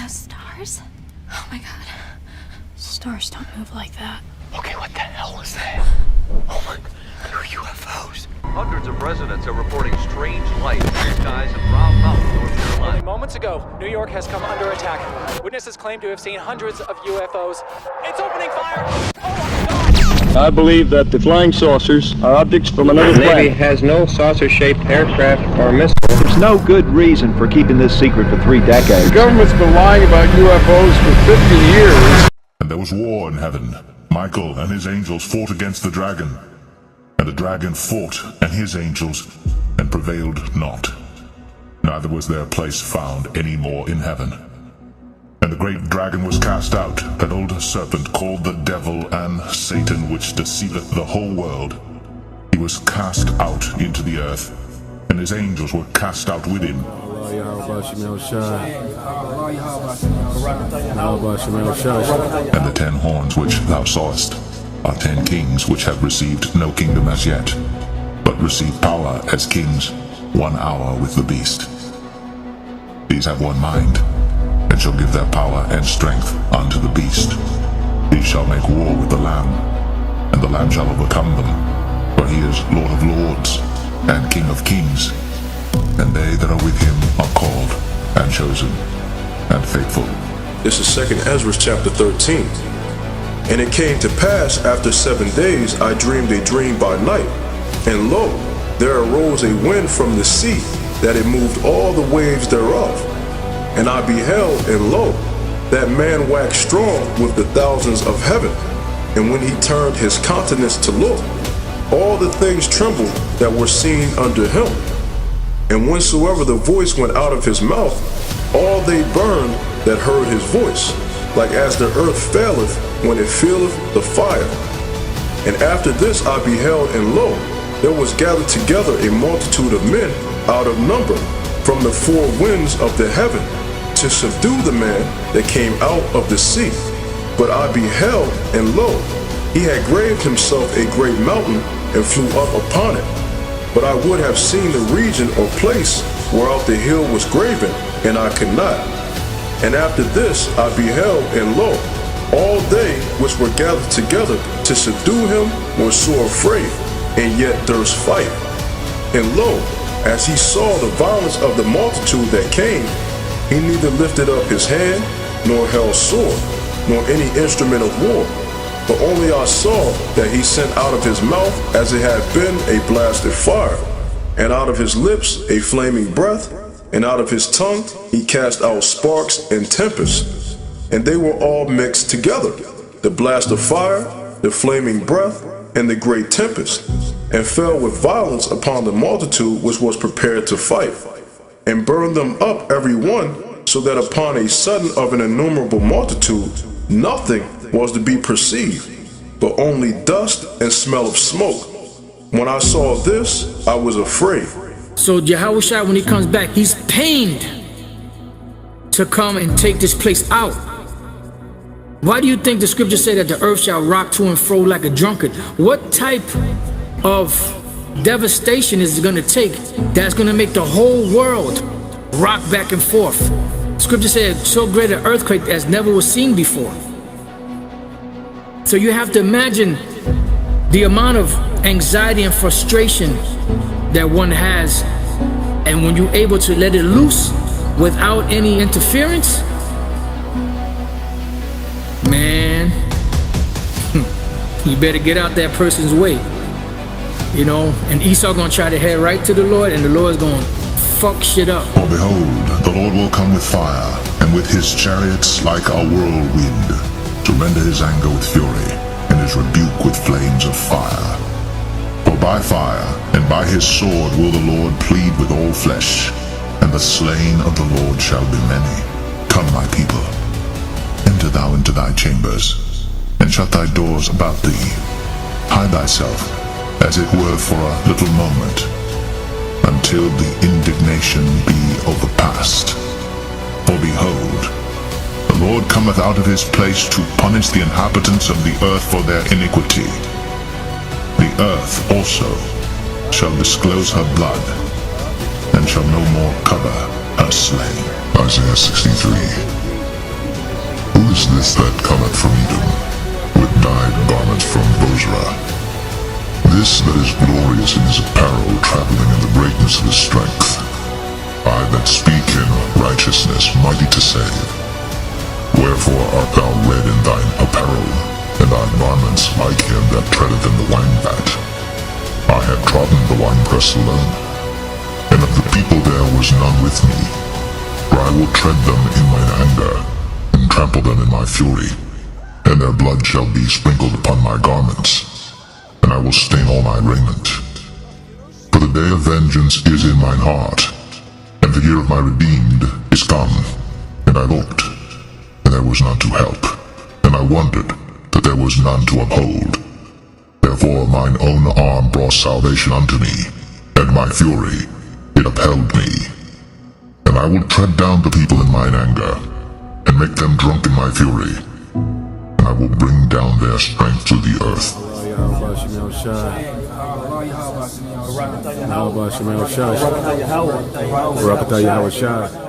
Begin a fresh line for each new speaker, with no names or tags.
Stars? Oh my god. Stars don't move like that.
Okay, what the hell was that? Oh my, they're UFOs.
Hundreds of residents are reporting strange lights in the skies of Round Mountain, North Carolina.
Only moments ago, New York has come under attack. Witnesses claim to have seen hundreds of UFOs. It's opening fire! Oh my god!
I believe that the flying saucers are objects from another
The Navy
planet.
has no saucer-shaped aircraft or missiles.
There's no good reason for keeping this secret for 3 decades.
The government's been lying about UFOs for 50 years.
And there was war in heaven. Michael and his angels fought against the dragon. And the dragon fought and his angels, and prevailed not. Neither was their place found any more in heaven. And the great dragon was cast out, that old serpent called the devil and Satan, which deceiveth the whole world. He was cast out into the earth, and his angels were cast out with him. And the 10 horns which thou sawest are 10 kings which have received no kingdom as yet, but receive power as kings 1 hour with the beast. These have one mind, and shall give their power and strength unto the beast. These shall make war with the Lamb, and the Lamb shall overcome them, for he is Lord of lords, and King of kings, and they that are with him are called, and chosen, and faithful.
This is 2 Ezra chapter 13. And it came to pass after 7 days I dreamed a dream by night, and lo, there arose a wind from the sea, that it moved all the waves thereof. And I beheld, and lo, that man waxed strong with the thousands of heaven. And when he turned his countenance to look, all the things trembled that were seen under him. And whensoever the voice went out of his mouth, all they burned that heard his voice, like as the earth faileth when it feeleth the fire. And after this I beheld, and lo, there was gathered together a multitude of men out of number from the 4 winds of the heaven, to subdue the man that came out of the sea. But I beheld, and lo, he had graved himself a great mountain, and flew up upon it. But I would have seen the region or place whereof the hill was graven, and I could not. And after this I beheld, and lo, all they which were gathered together to subdue him were sore afraid, and yet durst fight. And lo, as he saw the violence of the multitude that came, he neither lifted up his hand, nor held sword, nor any instrument of war, but only I saw that he sent out of his mouth as it had been a blasted fire, and out of his lips a flaming breath, and out of his tongue he cast out sparks and tempests, and they were all mixed together, the blast of fire, the flaming breath, and the great tempest, and fell with violence upon the multitude which was prepared to fight, and burned them up every one, so that upon a sudden of an innumerable multitude nothing was to be perceived, but only dust and smell of smoke. When I saw this, I was afraid.
So Yahushua, when he comes back, he's pained to come and take this place out. Why do you think the scriptures say that the earth shall rock to and fro like a drunkard? What type of devastation is it going to take that's going to make the whole world rock back and forth? Scripture said so great an earthquake as never was seen before. So you have to imagine the amount of anxiety and frustration that one has, and when you're able to let it loose without any interference, man, you better get out that person's way, you know. And Esau gonna try to head right to the Lord, and the Lord's gonna fuck shit up.
For behold, the Lord will come with fire, and with his chariots like a whirlwind, to render his anger with fury, and his rebuke with flames of fire. For by fire and by his sword will the Lord plead with all flesh, and the slain of the Lord shall be many. Come, my people, enter thou into thy chambers, and shut thy doors about thee. Hide thyself, as it were for a little moment, until the indignation be overpast. For behold, the Lord cometh out of his place to punish the inhabitants of the earth for their iniquity. The earth also shall disclose her blood, and shall no more cover her slain. Isaiah 63. is this that cometh from Edom, with dyed garments from Bozrah? This that is glorious in his apparel, traveling in the greatness of his strength. I that speak in righteousness, mighty to save. Wherefore art thou red in thine apparel, and thy garments like him that treadeth in the wine-vat? I have trodden the winepress alone, and of the people there was none with me. For I will tread them in mine anger, and trample them in my fury, and their blood shall be sprinkled upon my garments, and I will stain all my raiment. For the day of vengeance is in mine heart, and the year of my redeemed is come. And I looked, and there was none to help, and I wondered that there was none to uphold. Therefore mine own arm brought salvation unto me, and my fury, it upheld me. And I will tread down the people in mine anger, and make them drunk in my fury, and I will bring down their strength to the earth.
Barakatah Yahweh Shai.